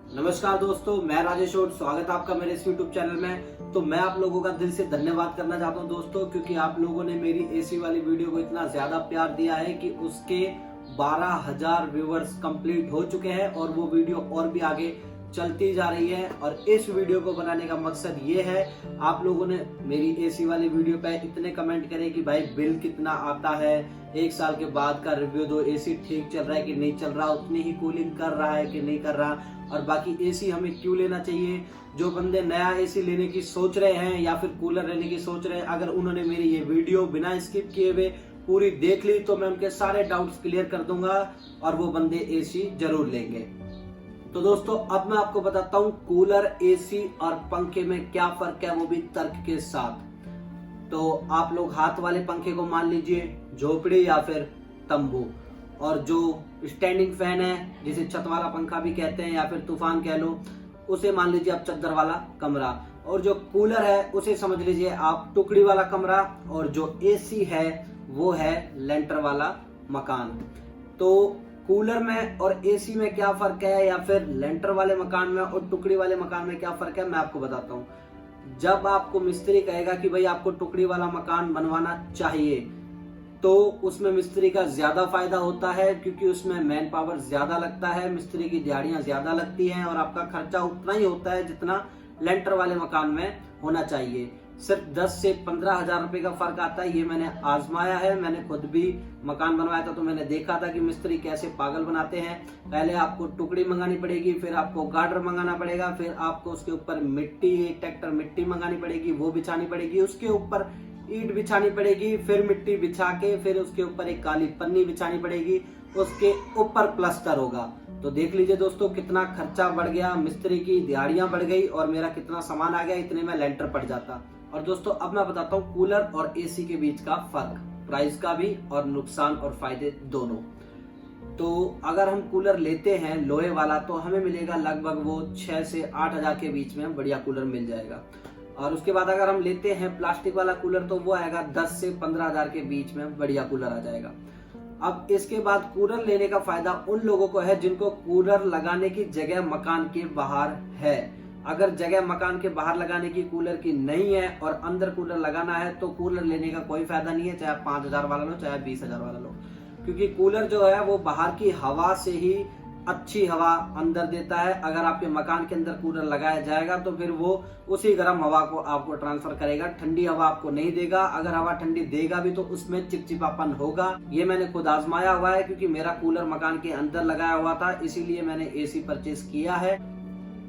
नमस्कार दोस्तों, मैं राजेश और स्वागत है आपका मेरे इस YouTube चैनल में। तो मैं आप लोगों का दिल से धन्यवाद करना चाहता हूं दोस्तों, क्योंकि आप लोगों ने मेरी एसी वाली वीडियो को इतना ज्यादा प्यार दिया है कि उसके 12,000 व्यूवर्स कंप्लीट हो चुके हैं और वो वीडियो और भी आगे चलती जा रही है। और इस वीडियो को बनाने का मकसद ये है, आप लोगों ने मेरी एसी वाली वीडियो पे इतने कमेंट करे कि भाई बिल कितना आता है, 1 साल के बाद का रिव्यू दो, एसी ठीक चल रहा है कि नहीं चल रहा, उतनी ही कूलिंग कर रहा है कि नहीं कर रहा, और बाकी एसी हमें क्यों लेना चाहिए। जो बंदे नया एसी लेने की सोच रहे हैं या फिर कूलर लेने की सोच रहे हैं, अगर उन्होंने मेरी ये वीडियो बिना स्किप किए हुए पूरी देख ली तो मैं उनके सारे डाउट्स क्लियर कर दूंगा और वो बंदे एसी जरूर लेंगे। तो दोस्तों, अब मैं आपको बताता हूँ कूलर, एसी और पंखे में क्या फर्क है, वो भी तर्क के साथ। तो आप लोग हाथ वाले पंखे को मान लीजिए झोपड़ी या फिर तंबू, और जो स्टैंडिंग फैन है जिसे छत वाला पंखा भी कहते हैं या फिर तूफान कह लो, उसे मान लीजिए आप चद्दर वाला कमरा, और जो कूलर है उसे समझ लीजिए आप टुकड़ी वाला कमरा, और जो एसी है वो है लेंटर वाला मकान। तो कूलर में और एसी में क्या फर्क है, या फिर लेंटर वाले मकान में और टुकड़ी वाले मकान में क्या फर्क है, मैं आपको बताता हूँ। जब आपको मिस्त्री कहेगा कि भाई आपको टुकड़ी वाला मकान बनवाना चाहिए, तो उसमें मिस्त्री का ज्यादा फायदा होता है, क्योंकि उसमें मैन पावर ज्यादा लगता है, मिस्त्री की दिहाड़ियां ज्यादा लगती हैं और आपका खर्चा उतना ही होता है जितना लेंटर वाले मकान में होना चाहिए। सिर्फ 10 से 15,000 रुपए का फर्क आता है। ये मैंने आजमाया है, मैंने खुद भी मकान बनवाया था तो मैंने देखा था कि मिस्त्री कैसे पागल बनाते हैं। पहले आपको टुकड़ी मंगानी पड़ेगी, फिर आपको गार्डर मंगाना पड़ेगा, फिर आपको उसके ऊपर मिट्टी, ट्रैक्टर मिट्टी मंगानी पड़ेगी, वो बिछानी पड़ेगी, उसके ऊपर ईंट बिछानी पड़ेगी, फिर मिट्टी बिछा के फिर उसके ऊपर एक काली पन्नी बिछानी पड़ेगी, उसके ऊपर प्लास्टर होगा। तो देख लीजिए दोस्तों कितना खर्चा बढ़ गया, मिस्त्री की दिहाड़ियां बढ़ गई और मेरा कितना सामान आ गया, इतने में लेंटर पड़ जाता। और दोस्तों अब मैं बताता हूँ कूलर और एसी के बीच का फर्क, प्राइस का भी और नुकसान और फायदे दोनों। तो अगर हम कूलर लेते हैं लोहे वाला तो हमें मिलेगा लगभग वो 6 से 8,000 के बीच में बढ़िया कूलर मिल जाएगा। और उसके बाद अगर हम लेते हैं प्लास्टिक वाला कूलर तो वो आएगा 10 से 15,000 के बीच में बढ़िया कूलर आ जाएगा। अब इसके बाद कूलर लेने का फायदा उन लोगों को है जिनको कूलर लगाने की जगह मकान के बाहर है। अगर जगह मकान के बाहर लगाने की कूलर की नहीं है और अंदर कूलर लगाना है तो कूलर लेने का कोई फायदा नहीं है, चाहे 5,000 वाला लो चाहे 20,000 वाला लो, क्योंकि कूलर जो है वो बाहर की हवा से ही अच्छी हवा अंदर देता है। अगर आपके मकान के अंदर कूलर लगाया जाएगा तो फिर वो उसी गर्म हवा को आपको ट्रांसफर करेगा, ठंडी हवा आपको नहीं देगा। अगर हवा ठंडी देगा भी तो उसमें चिपचिपापन होगा। ये मैंने खुद आजमाया हुआ है, क्योंकि मेरा कूलर मकान के अंदर लगाया हुआ था, इसीलिए मैंने एसी परचेज किया है।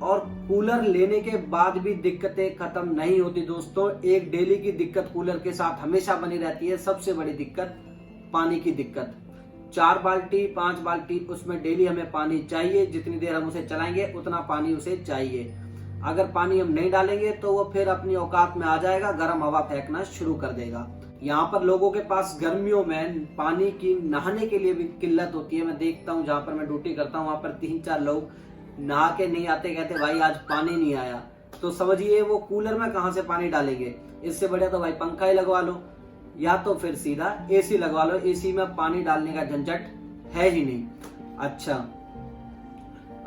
और कूलर लेने के बाद भी दिक्कतें खत्म नहीं होती दोस्तों। एक डेली की दिक्कत कूलर के साथ हमेशा बनी रहती है, सबसे बड़ी दिक्कत पानी की दिक्कत। 4 बाल्टी 5 बाल्टी उसमें डेली हमें पानी चाहिए, जितनी देर हम उसे चलाएंगे उतना पानी उसे चाहिए। अगर पानी हम नहीं डालेंगे तो वो फिर अपनी औकात में आ जाएगा, गर्म हवा फेंकना शुरू कर देगा। यहाँ पर लोगों के पास गर्मियों में पानी की नहाने के लिए भी किल्लत होती है। मैं देखता हूँ जहाँ पर मैं ड्यूटी करता हूँ वहां पर 3-4 लोग नहा के नहीं आते, कहते भाई आज पानी नहीं आया। तो समझिए वो कूलर में कहां से पानी डालेंगे। इससे बढ़िया तो भाई पंखा ही लगवा लो या तो फिर सीधा एसी लगवा लो, एसी में पानी डालने का झंझट है ही नहीं। अच्छा,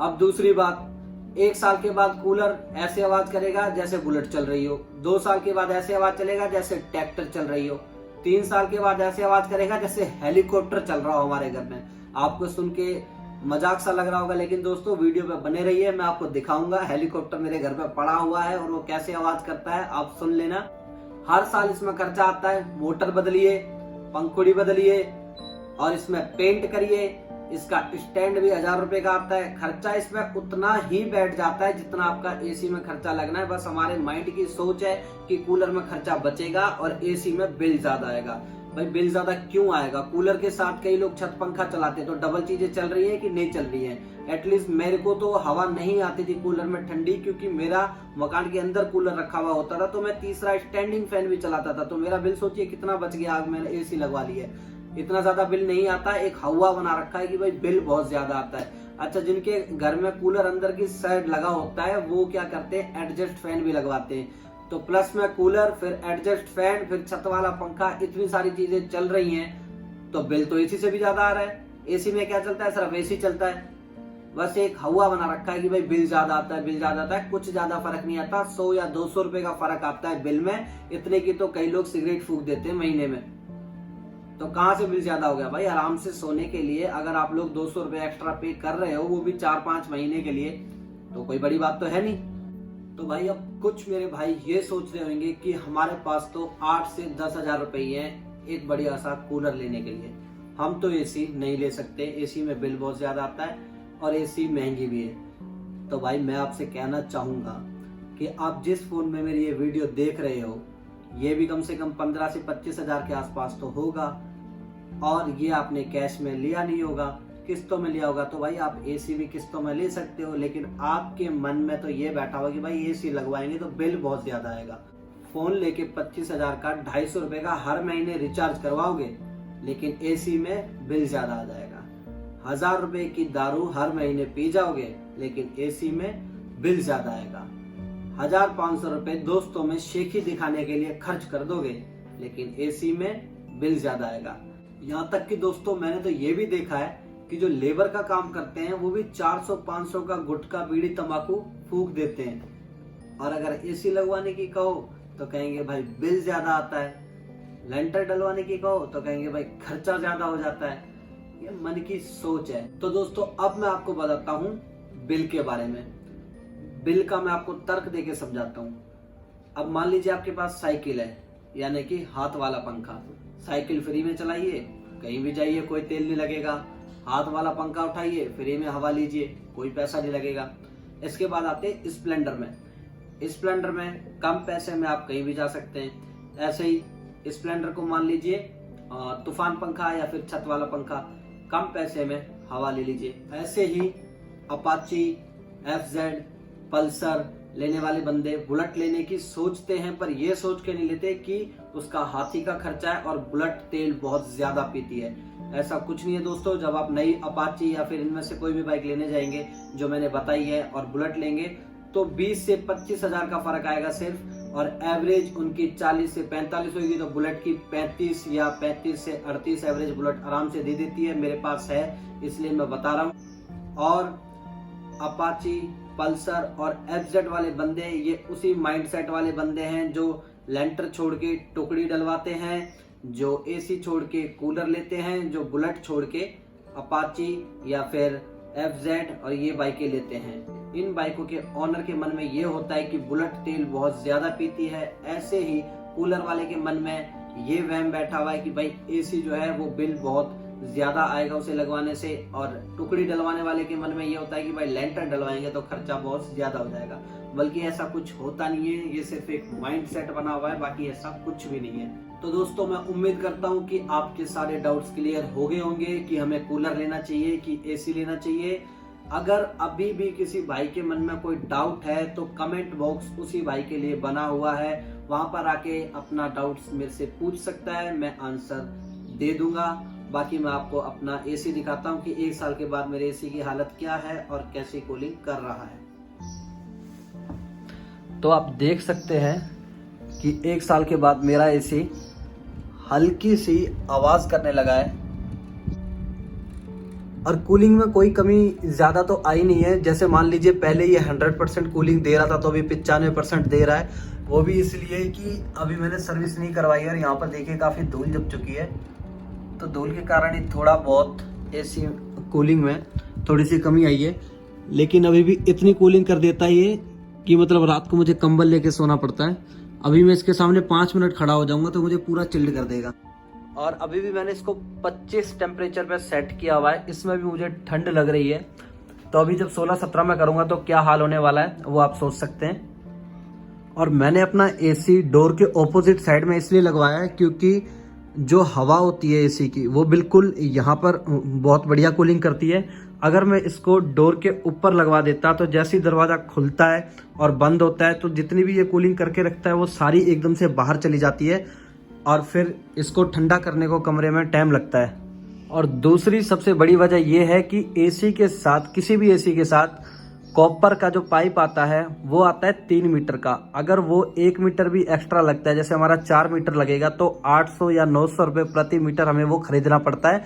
अब दूसरी बात, 1 साल के बाद कूलर ऐसे आवाज करेगा जैसे बुलेट चल रही हो, 2 साल के बाद ऐसे आवाज चलेगा जैसे ट्रैक्टर चल रही हो, 3 साल के बाद ऐसे आवाज करेगा जैसे हेलीकॉप्टर चल रहा हो हमारे घर में। आपको सुन के मजाक सा लग रहा होगा, लेकिन दोस्तों वीडियो पे बने रहिए, मैं आपको दिखाऊंगा हेलीकॉप्टर मेरे घर पे पड़ा हुआ है और वो कैसे आवाज करता है, आप सुन लेना। हर साल इसमें खर्चा आता है, मोटर बदलिए, पंखुड़ी बदलिए और इसमें पेंट करिए, इसका स्टैंड भी 1,000 रुपए का आता है। खर्चा इसमें उतना ही बैठ जाता है जितना आपका एसी में खर्चा लगना है। बस हमारे माइंड की सोच है कि कूलर में खर्चा बचेगा और एसी में बिल ज्यादा आएगा। भाई बिल ज्यादा क्यों आएगा? कूलर के साथ कई लोग छत पंखा चलाते हैं, तो डबल चीजें चल रही है कि नहीं चल रही है। एटलीस्ट मेरे को तो हवा नहीं आती थी कूलर में ठंडी, क्योंकि मेरा मकान के अंदर कूलर रखा हुआ होता था, तो मैं तीसरा स्टैंडिंग फैन भी चलाता था। तो मेरा बिल सोचिए कितना बच गया, अब मैंने एसी लगवा ली है। इतना ज्यादा बिल नहीं आता, एक हवा बना रखा है कि भाई बिल बहुत ज्यादा आता है। अच्छा, जिनके घर में कूलर अंदर की साइड लगा होता है वो क्या करते हैं, एडजस्ट फैन भी लगवाते हैं। तो प्लस में कूलर, फिर एडजस्ट फैन, फिर छत वाला पंखा, इतनी सारी चीजें चल रही हैं तो बिल तो एसी से भी ज्यादा आ रहा है। एसी में क्या चलता है, सिर्फ एसी चलता है। बस एक हवा बना रखा है कि भाई बिल ज्यादा आता है, बिल ज्यादा आता है। कुछ ज्यादा फर्क नहीं आता, 100 या 200 रुपए का फर्क आता है बिल में। इतने की तो कई लोग सिगरेट फूंक देते हैं महीने में। तो कहां से बिल ज्यादा हो गया भाई? आराम से सोने के लिए अगर आप लोग 200 रुपए एक्स्ट्रा पे कर रहे हो, वो भी 4-5 महीने के लिए, तो कोई बड़ी बात तो है नहीं। तो भाई अब कुछ मेरे भाई ये सोच रहे होंगे कि हमारे पास तो 8 से 10 हजार रुपए हैं एक बढ़िया सा कूलर लेने के लिए, हम तो एसी नहीं ले सकते, एसी में बिल बहुत ज्यादा आता है और एसी महंगी भी है। तो भाई मैं आपसे कहना चाहूंगा कि आप जिस फोन में मेरी ये वीडियो देख रहे हो, ये भी कम से कम 15 से 25 हजार के आसपास तो होगा, और ये आपने कैश में लिया नहीं होगा, किस्तों में लिया होगा। तो भाई आप एसी भी किस्तों में ले सकते हो, लेकिन आपके मन में तो ये बैठा हुआ कि भाई एसी लगवाएंगे तो बिल बहुत ज्यादा आएगा। फोन लेके 25 हजार का 250 रुपए का हर महीने रिचार्ज करवाओगे, लेकिन एसी में बिल ज्यादा आ जाएगा। 1000 रुपए की दारू हर महीने पी जाओगे, लेकिन एसी में बिल ज्यादा आएगा। 1500 रुपए दोस्तों में शेखी दिखाने के लिए खर्च कर दोगे, लेकिन एसी में बिल ज्यादा आएगा। यहाँ तक कि दोस्तों मैंने तो ये भी देखा है कि जो लेबर का काम करते हैं वो भी 400-500 का गुटखा बीड़ी तंबाकू फूंक देते हैं, और अगर एसी लगवाने की कहो तो कहेंगे भाई बिल ज्यादा आता है, लेंटर डलवाने की कहो तो कहेंगे भाई खर्चा ज्यादा हो जाता है। ये मन की सोच है। तो दोस्तों अब मैं आपको बताता हूँ बिल के बारे में। बिल का मैं आपको तर्क देके समझाता हूँ। अब मान लीजिए आपके पास साइकिल है, यानी कि हाथ वाला पंखा। साइकिल फ्री में चलाइए, कहीं भी जाइए कोई तेल नहीं लगेगा। हाथ वाला पंखा उठाइए, फ्री में हवा लीजिए, कोई पैसा नहीं लगेगा। इसके बाद आते हैं स्प्लेंडर में। स्प्लेंडर में कम पैसे में आप कहीं भी जा सकते हैं। ऐसे ही स्प्लेंडर को मान लीजिए तूफान पंखा या फिर छत वाला पंखा, कम पैसे में हवा ले लीजिए। ऐसे ही अपाची, FZ, पल्सर लेने वाले बंदे बुलेट लेने की सोचते हैं, पर ये सोच के नहीं लेते कि उसका हाथी का खर्चा है और बुलेट तेल बहुत ज्यादा पीती है। ऐसा कुछ नहीं है दोस्तों। जब आप नई अपाची या फिर इनमें से कोई भी बाइक लेने जाएंगे जो मैंने बताई है और बुलेट लेंगे, तो 20 से 25 हजार का फर्क आएगा सिर्फ, और एवरेज उनकी 40 से 45 होगी। तो बुलेट की 35 या 35 से 38 एवरेज बुलेट आराम से दे देती है। मेरे पास है इसलिए मैं बता रहा हूँ। और अपाची, पल्सर और FZ वाले बंदे ये उसी माइंडसेट वाले बंदे हैं जो लेंटर छोड़ के टुकड़ी डलवाते हैं, जो एसी छोड़ के कूलर लेते हैं, जो बुलेट छोड़ के अपाची या फिर FZ और ये बाइकें लेते हैं। इन बाइकों के ऑनर के मन में ये होता है कि बुलेट तेल बहुत ज्यादा पीती है। ऐसे ही कूलर वाले के मन में ये वहम बैठा हुआ है कि भाई एसी जो है वो बिल बहुत ज्यादा आएगा उसे लगवाने से, और टुकड़ी डलवाने वाले के मन में ये होता है कि भाई लेंटर डलवाएंगे तो खर्चा बहुत ज्यादा हो जाएगा। बल्कि ऐसा कुछ होता नहीं है, ये सिर्फ एक माइंडसेट बना हुआ है, बाकी ऐसा कुछ भी नहीं है। तो दोस्तों मैं उम्मीद करता हूँ कि आपके सारे डाउट्स क्लियर हो गए होंगे कि हमें कूलर लेना चाहिए कि एसी लेना चाहिए। अगर अभी भी किसी भाई के मन में कोई डाउट है तो कमेंट बॉक्स उसी भाई के लिए बना हुआ है, वहां पर आके अपना डाउट्स मेरे से पूछ सकता है, मैं आंसर दे दूंगा। बाकी मैं आपको अपना एसी दिखाता हूँ कि 1 साल के बाद मेरे एसी की हालत क्या है और कैसी कूलिंग कर रहा है। तो आप देख सकते हैं कि 1 साल के बाद मेरा एसी हल्की सी आवाज करने लगा है, और कूलिंग में कोई कमी ज्यादा तो आई नहीं है। जैसे मान लीजिए पहले ये 100% कूलिंग दे रहा था, तो अभी 95% दे रहा है। वो भी इसलिए कि अभी मैंने सर्विस नहीं करवाई है, और यहाँ पर देखिए काफी धूल जम चुकी है, तो धूल के कारण ही थोड़ा बहुत एसी कूलिंग में थोड़ी सी कमी आई है। लेकिन अभी भी इतनी कूलिंग कर देता है ये कि मतलब रात को मुझे कंबल लेके सोना पड़ता है। अभी मैं इसके सामने 5 मिनट खड़ा हो जाऊंगा तो मुझे पूरा चिल्ड कर देगा। और अभी भी मैंने इसको 25 टेम्परेचर पे सेट किया हुआ है, इसमें भी मुझे ठंड लग रही है। तो अभी जब 16-17 में करूंगा तो क्या हाल होने वाला है वो आप सोच सकते हैं। और मैंने अपना एसी डोर के ऑपोजिट साइड में इसलिए लगवाया है क्योंकि जो हवा होती है एसी की वो बिल्कुल यहाँ पर बहुत बढ़िया कूलिंग करती है। अगर मैं इसको डोर के ऊपर लगवा देता तो जैसे ही दरवाजा खुलता है और बंद होता है तो जितनी भी ये कूलिंग करके रखता है वो सारी एकदम से बाहर चली जाती है, और फिर इसको ठंडा करने को कमरे में टाइम लगता है। और दूसरी सबसे बड़ी वजह यह है कि एसी के साथ, किसी भी एसी के साथ कॉपर का जो पाइप आता है वो आता है 3 मीटर का। अगर वो 1 मीटर भी एक्स्ट्रा लगता है, जैसे हमारा 4 मीटर लगेगा, तो 800 या 900 रुपये प्रति मीटर हमें वो खरीदना पड़ता है।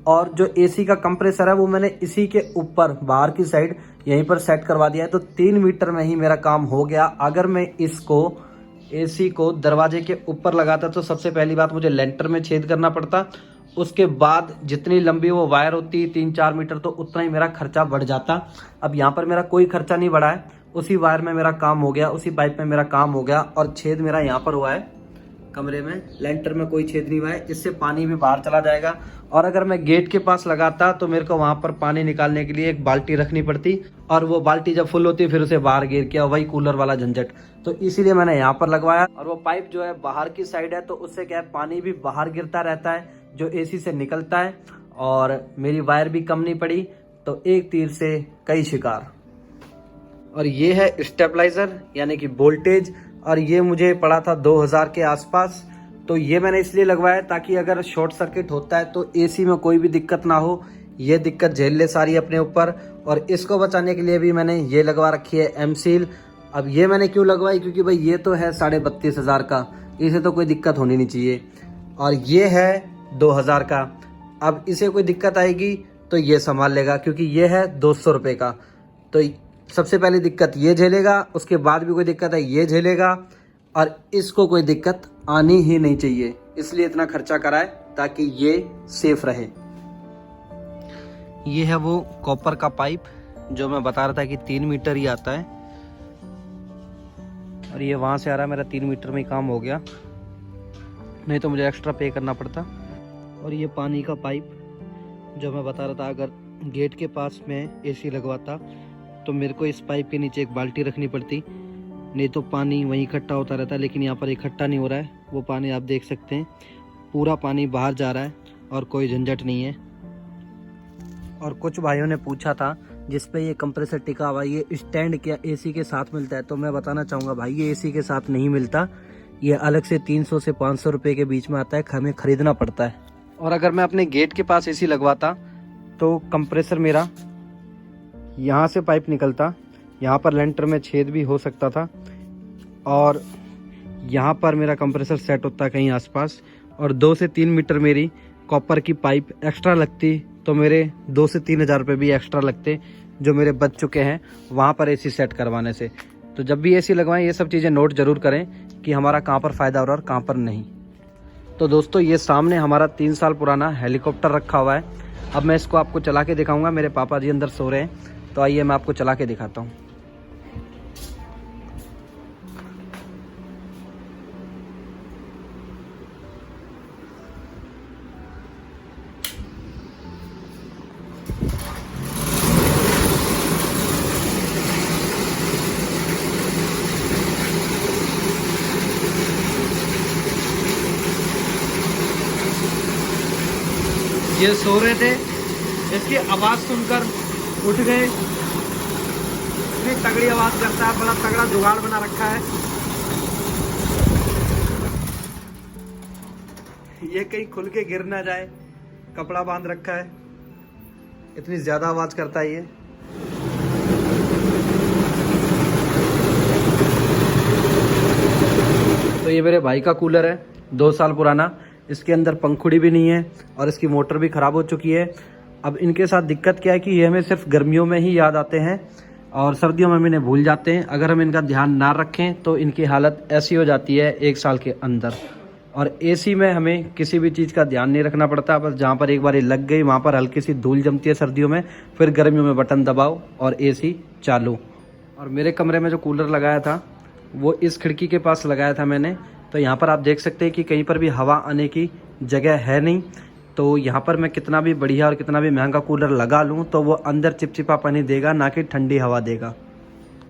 और जो एसी का कंप्रेसर है वो मैंने इसी के ऊपर बाहर की साइड यहीं पर सेट करवा दिया है। तो 3 मीटर में ही मेरा काम हो गया। अगर मैं इसको एसी को दरवाजे के ऊपर लगाता तो सबसे पहली बात मुझे लेंटर में छेद करना पड़ता, उसके बाद जितनी लंबी वो वायर होती 3-4 मीटर तो उतना ही मेरा खर्चा बढ़ जाता। अब यहाँ पर मेरा कोई खर्चा नहीं बढ़ा है, उसी वायर में मेरा काम हो गया, उसी पाइप में मेरा काम हो गया। और छेद मेरा यहाँ पर हुआ है कमरे में, लेंटर में कोई छेद नहीं हुआ है, इससे पानी भी बाहर चला जाएगा। और अगर मैं गेट के पास लगाता तो मेरे को वहां पर पानी निकालने के लिए एक बाल्टी रखनी पड़ती, और वो बाल्टी जब फुल होती फिर उसे बाहर गिर के, वही कूलर वाला झंझट। तो इसीलिए मैंने यहाँ पर लगवाया। और वो पाइप जो है बाहर की साइड है, तो उससे क्या है पानी भी बाहर गिरता रहता है जो एसी से निकलता है, और मेरी वायर भी कम नहीं पड़ी। तो एक तीर से कई शिकार। और ये है स्टेबलाइजर यानी कि वोल्टेज, और ये मुझे पड़ा था 2000 के आसपास। तो ये मैंने इसलिए लगवाया ताकि अगर शॉर्ट सर्किट होता है तो एसी में कोई भी दिक्कत ना हो, ये दिक्कत झेल ले सारी अपने ऊपर। और इसको बचाने के लिए भी मैंने ये लगवा रखी है एमसील। अब ये मैंने क्यों लगवाई, क्योंकि भाई ये तो है 32,500 का, इसे तो कोई दिक्कत होनी नहीं चाहिए। और ये है 2000 का, अब इसे कोई दिक्कत आएगी तो ये संभाल लेगा, क्योंकि ये है 200 रुपये का। तो सबसे पहली दिक्कत ये झेलेगा, उसके बाद भी कोई दिक्कत है ये झेलेगा, और इसको कोई दिक्कत आनी ही नहीं चाहिए, इसलिए इतना खर्चा करा है ताकि ये सेफ रहे। ये है वो कॉपर का पाइप जो मैं बता रहा था कि 3 मीटर ही आता है, और ये वहां से आ रहा है, मेरा 3 मीटर में ही काम हो गया, नहीं तो मुझे एक्स्ट्रा पे करना पड़ता। और ये पानी का पाइप जो मैं बता रहा था, अगर गेट के पास में एसी लगवाता तो मेरे को इस पाइप के नीचे एक बाल्टी रखनी पड़ती, नहीं तो पानी वहीं इकट्ठा होता रहता। लेकिन यहाँ पर इकट्ठा नहीं हो रहा है, वो पानी आप देख सकते हैं पूरा पानी बाहर जा रहा है और कोई झंझट नहीं है। और कुछ भाइयों ने पूछा था जिस पे ये कंप्रेसर टिका हुआ, ये स्टैंड क्या एसी के साथ मिलता है? तो मैं बताना चाहूँगा भाई, ये एसी के साथ नहीं मिलता, ये अलग से 300 से 500 रुपये के बीच में आता है, हमें खरीदना पड़ता है। और अगर मैं अपने गेट के पास एसी लगवाता तो कंप्रेसर मेरा यहाँ से पाइप निकलता, यहाँ पर लेंटर में छेद भी हो सकता था, और यहाँ पर मेरा कंप्रेसर सेट होता कहीं आसपास, और 2 से 3 मीटर मेरी कॉपर की पाइप एक्स्ट्रा लगती, तो मेरे 2 से 3 हज़ार रुपये भी एक्स्ट्रा लगते जो मेरे बच चुके हैं वहाँ पर एसी सेट करवाने से। तो जब भी एसी लगवाएं ये सब चीज़ें नोट जरूर करें कि हमारा कहाँ पर फ़ायदा हो रहा है और कहाँ पर नहीं। तो दोस्तों ये सामने हमारा 3 साल पुराना हेलीकॉप्टर रखा हुआ है। अब मैं इसको आपको चला के दिखाऊंगा। मेरे पापा जी अंदर सो रहे हैं, तो आइए मैं आपको चला के दिखाता हूँ। ये सो रहे थे, इसकी आवाज़ सुनकर उठ गए। इतनी तगड़ी आवाज़ करता है, बड़ा तगड़ा जुगाड़ बना रखा है। ये कहीं खुल के गिर ना जाए, कपड़ा बांध रखा है, इतनी ज़्यादा आवाज़ करता है ये। तो ये मेरे भाई का कूलर है, 2 साल पुराना। इसके अंदर पंखुड़ी भी नहीं है और इसकी मोटर भी ख़राब हो चुकी है। अब इनके साथ दिक्कत क्या है कि ये हमें सिर्फ गर्मियों में ही याद आते हैं और सर्दियों में हम इन्हें भूल जाते हैं। अगर हम इनका ध्यान ना रखें तो इनकी हालत ऐसी हो जाती है 1 साल के अंदर। और एसी में हमें किसी भी चीज़ का ध्यान नहीं रखना पड़ता, बस जहाँ पर एक बार ये लग गई वहाँ पर हल्की सी धूल जमती है सर्दियों में, फिर गर्मियों में बटन दबाओ और एसी चालू। और मेरे कमरे में जो कूलर लगाया था वो इस खिड़की के पास लगाया था मैंने, तो यहाँ पर आप देख सकते हैं कि कहीं पर भी हवा आने की जगह है नहीं। तो यहाँ पर मैं कितना भी बढ़िया और कितना भी महंगा कूलर लगा लूँ तो वो अंदर चिपचिपा पानी देगा, ना कि ठंडी हवा देगा।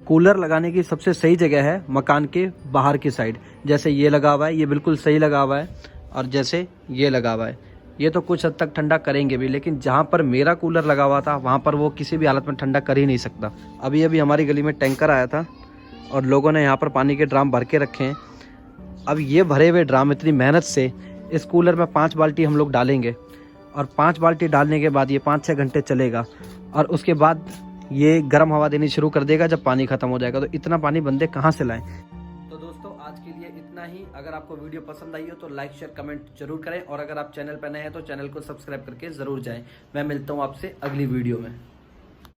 कूलर लगाने की सबसे सही जगह है मकान के बाहर की साइड। जैसे ये लगा हुआ है, ये बिल्कुल सही लगा हुआ है, और जैसे ये लगा हुआ है, ये तो कुछ हद तक ठंडा करेंगे भी, लेकिन जहाँ पर मेरा कूलर लगा हुआ था वहाँ पर वो किसी भी हालत में ठंडा कर ही नहीं सकता। अभी हमारी गली में टैंकर आया था और लोगों ने यहाँ पर पानी के ड्राम भर के रखे हैं। अब ये भरे हुए ड्राम इतनी मेहनत से इस कूलर में 5 बाल्टी हम लोग डालेंगे, और 5 बाल्टी डालने के बाद ये 5-6 घंटे चलेगा, और उसके बाद ये गर्म हवा देनी शुरू कर देगा जब पानी खत्म हो जाएगा। तो इतना पानी बंदे कहाँ से लाएं। तो दोस्तों आज के लिए इतना ही। अगर आपको वीडियो पसंद आई हो तो लाइक शेयर कमेंट जरूर करें, और अगर आप चैनल पर नए हैं तो चैनल को सब्सक्राइब करके जरूर जाएं। मैं मिलता हूं आपसे अगली वीडियो में।